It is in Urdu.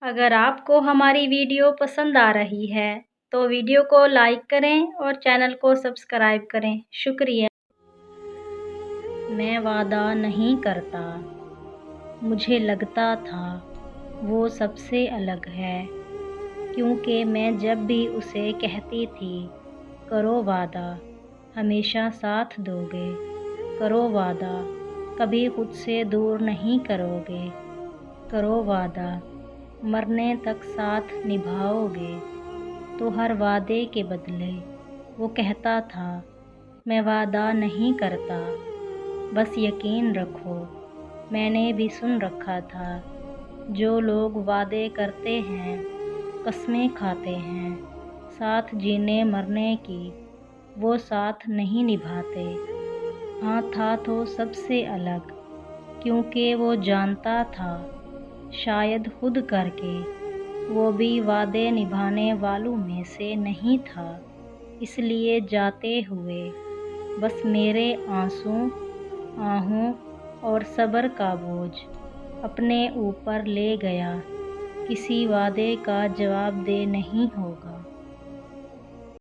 اگر آپ کو ہماری ویڈیو پسند آ رہی ہے تو ویڈیو کو لائک کریں اور چینل کو سبسکرائب کریں۔ شکریہ۔ میں وعدہ نہیں کرتا، مجھے لگتا تھا وہ سب سے الگ ہے، کیونکہ میں جب بھی اسے کہتی تھی کرو وعدہ ہمیشہ ساتھ دو گے، کرو وعدہ کبھی خود سے دور نہیں کرو گے، کرو وعدہ مرنے تک ساتھ نبھاؤ گے، تو ہر وعدے کے بدلے وہ کہتا تھا میں وعدہ نہیں کرتا، بس یقین رکھو میں نے بھی سن رکھا تھا، جو لوگ وعدے کرتے ہیں قسمیں کھاتے ہیں ساتھ جینے مرنے کی، وہ ساتھ نہیں نبھاتے۔ ہاں تھا تو سب سے الگ، کیونکہ وہ جانتا تھا شاید خود کر کے وہ بھی وعدے نبھانے والوں میں سے نہیں تھا، اس لیے جاتے ہوئے بس میرے آنسوں، آہوں اور صبر کا بوجھ اپنے اوپر لے گیا، کسی وعدے کا جواب دہ نہیں ہوگا۔